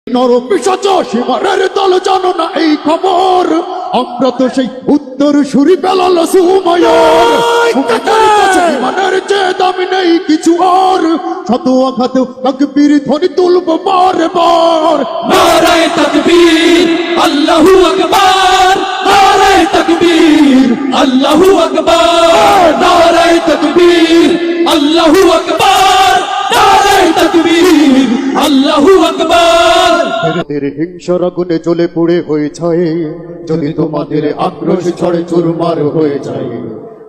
নরপিশাচ সীমারের দল জানো না এই খবর, আমরা তো সেই উত্তর সুরি বেলাল সুমাইয়ার ইমানের যে দামি নেই কিছু আর, শত আঘাতে তাকবীর ধ্বনি তুলব বারে বার। নারায়ে তাকবীর আল্লাহু আকবার, নারায়ে তাকবীর আল্লাহু আকবার, নারায়ে তাকবীর আল্লাহু আকবার, নারায়ে তাকবীর আল্লাহু আকবার। তেরে হিংসার আগুনে জ্বলে পুড়ে হয়ে যায়, যদি তোমাদের আক্রোশ ছড়ে চুরমার হয়ে যায়,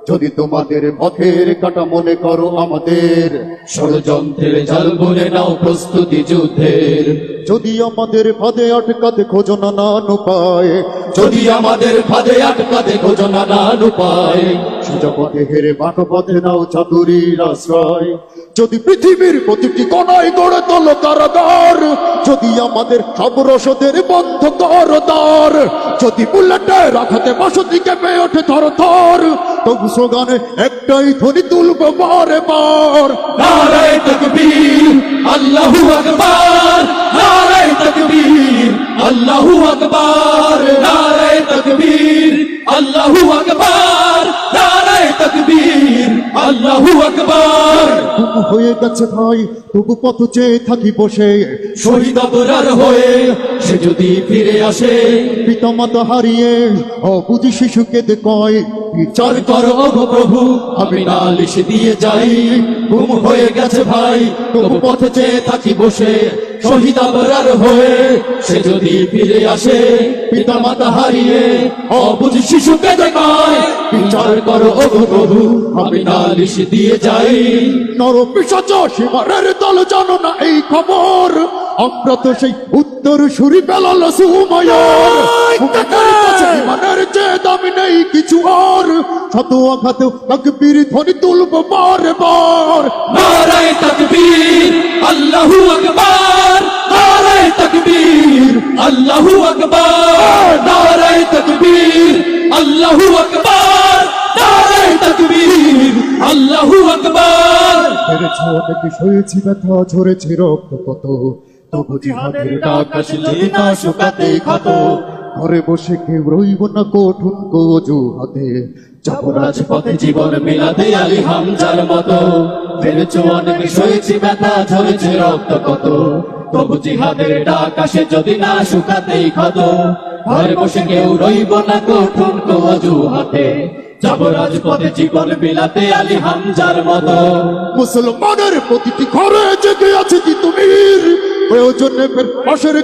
যদি তোমাদের পথের কাটা মনে করো আমাদের, ষড়যন্ত্রের জাল বলে নাও প্রস্তুতি যুদ্ধের, যদি আমাদের ফাঁদে আটকাতে খোঁজো নানান উপায়, যদি আমাদের ফাঁদে আটকাতে খোঁজো নানান উপায়, সোজা পথে হেরে বাঁকা পথে নাও চাতুরীর আশ্রয়, যদি পৃথিবীর প্রতিটি কোণায় গড়ে তোলো কারাগার, যদি আমাদের সব রসদের বন্ধ করো দ্বার, যদি বুলেটের আঘাতে বসতি কেঁপে ওঠে থর থর, তবু স্লোগানে একটাই ধ্বনি তুলব বারে বার। নারায়ে তাকবীর আল্লাহু আকবার, নারায়ে তাকবীর আল্লাহু আকবার, নারায়ে তাকবীর আল্লাহু আকবার, নারায়ে তাকবীর আল্লাহু আকবার। তবু হয়ে গেছে ভাই তবু পথ চেয়ে থাকি বসে, শহীদ অপরার হয়ে সে যদি ফিরে আসে, পিতামাতা হারিয়ে অবুঝি শিশুকে কয় বিচার করো ওগো প্রভু, আমি নালিশ দিয়ে যাই। ঘুম হয়ে গেছে ভাই তবু পথে চেয়ে থাকি বসে, শহীদ অপরার হয়ে সে যদি ফিরে আসে, পিতা মাতা হারিয়ে অবুঝ শিশুকে দেখায়। বিচার করো ওগো প্রভু, আমি নালিশ দিয়ে যাই। নরপিশাচ সীমারের দল জানো না এই খবর, আমরা তো সেই উত্তর সুরি বেলাল সুমাইয়ার ইমানের যে দামি নেই কিছু আর, শত আঘাতে তাকবীর ধ্বনি তুলব বারে বার। নারায়ে তাকবীর আল্লাহু আকবার, নারায়ে তাকবীর আল্লাহু আকবার, নারায়ে তাকবীর আল্লাহু আকবার, নারায়ে তাকবীর আল্লাহু আকবার। পেরেছে অনেক সয়েছি ব্যথা ঝরেছে রক্ত কত, তবু জিহাদের ডাক আসে যদি না শুকাতে ক্ষত, ঘরে বসে কেউ রইব না কঠোর অজুহাতে, যাব রাজপথে জীবন মিলাতে আলী হামজার মতো, পেরেছো অনেক সয়েছি ব্যথা ঝরেছে রক্ত কত, তবু জিহাদের ডাক আসে যদি না শুকাতেই ক্ষত, ঘরে বসে কেউ রইব না কঠোর অজুহাতে, যাব রাজপথে জীবন বিলাতে আলী হামজার মতো। মুসলমানের প্রতিটি ঘরে জেগে আছে কি তুমির, প্রয়োজনে পাশের